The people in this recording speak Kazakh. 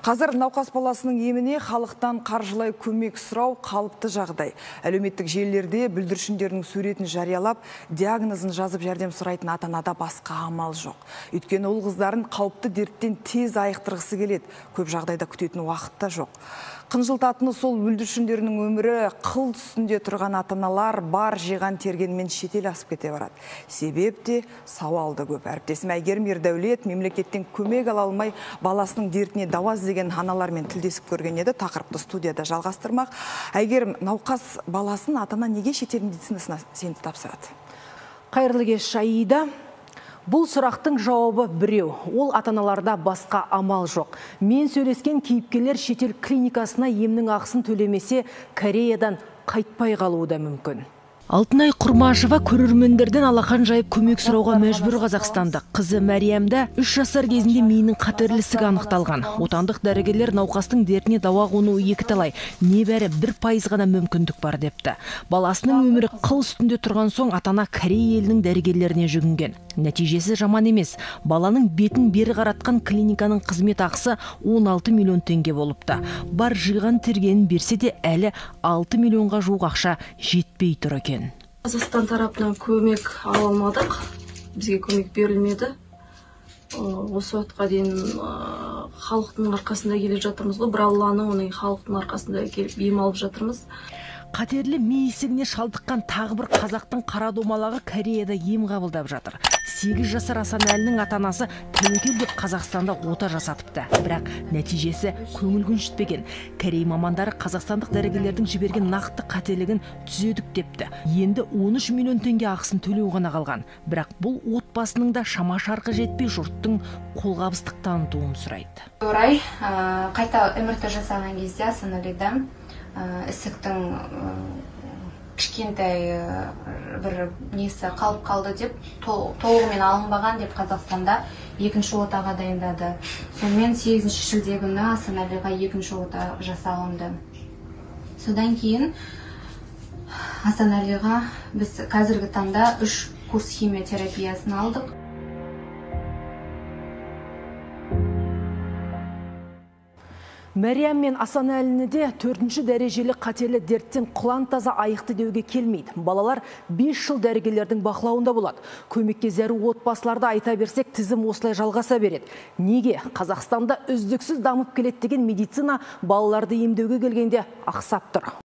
Қазір науқас баласының еміне халықтан қаржылай көмек сұрау қалыпты жағдай. Әлеуметтік желілерде бүлдіршіндердің суретін жариялап, диагнозын жазып жәрдем сұрайтын ата-анада басқа амал жоқ. Өйткені ол қыздарын қауіпті дерттен тез айықтырғысы келеді. Көп жағдайда күтетін уақыт та жоқ. Қынжылтатыны сол бүлдіршіндерінің өмірі қыл үстінде тұрған ата-аналар бар жиған тергенмен шетел асып кете барады. Себеп те сауалды көп. Әріптесім Әйгерім Ердәулет мемлекеттен көмек ала алмай баласының дертіне дауа іздеген аналармен тілдесіп көрген еді. Тақырыпты студияда жалғастырмақ. Әйгерім, науқас баласын ата-ана неге шетел медицинасына сеніп тапсырады? Қайырлы кеш, Аида. Бұл сұрақтың жауабы біреу. Ол ата-аналарда басқа амал жоқ. Мен сөйлескен кейіпкерлер шетел клиникасына емнің ақысын төлемесе, Кореядан қайтпай қалуы да мүмкін. Алтынай Құрмашева көрермендерден алақан жайып көмек сұрауға мәжбүр қазақстандық. Қызы Мәриямда 3 жасар кезінде миының қатерлі ісігі анықталған. Отандық дәрігерлер науқастың дертіне дауа қонуы екіталай, небәрі 1% ғана мүмкіндік бар депті. Баласының өмірі қыл үстінде тұрған соң ата-ана Корея елінің дәрігерлеріне жүгінген. Нәтижесі жаман емес. Баланың бетін бері қаратқан клиниканың қызмет ақысы 16 миллион теңге болыпты. Бар жиған тергенін берсе де әлі 6 миллионға жуық ақша жетпей тұр екен. Қазақстан тарапынан көмек ала алмадық. Бізге көмек берілмеді. Осы уақытқа дейін халықтың арқасында келе жатырмыз ғой. Бір Алланың оның халықтың арқасында келіп ем алып жатырмыз. Қатерлі ми ісігіне шалдыққан тағы бір қазақтың қара домалағы Кореяда ем қабылдап жатыр. 8 жасар Асанәлінің ата-анасы тәуекел деп Қазақстанда ота жасатыпты. Бірақ нәтижесі көңіл көншітпеген. Корей мамандары қазақстандық дәрігерлердің жіберген нақты қателігін түзедік депті. Енді 13 миллион теңге ақысын төлеу ғана қалған. Бірақ бұл отбасының да шама шарқы жетпей жұрттың қолғабыстық танытуын сұрайды. Орай қайта МРТ жасаған кезде Асанәліде ісіктің кішкентай бір несі қалып қалды деп, толығымен алынбаған деп Қазақстанда екінші отаға дайындады. Сонымен 8 шілде күні Асанәліға екінші ота жасалынды. Содан кейін Асанәліға біз қазіргі таңда 3 курс химиотерапиясын алдық. Мәриям мен Асанәліні де 4-ші дәрежелі қатерлі дерттен құлан таза айықты деуге келмейді. Балалар 5 жыл дәрігерлердің бақылауында болады. Көмекке зәру отбасыларды айта берсек, тізім осылай жалғаса береді. Неге? Қазақстанда үздіксіз дамып келеді деген медицина балаларды емдеуге келгенде ақсап тұр.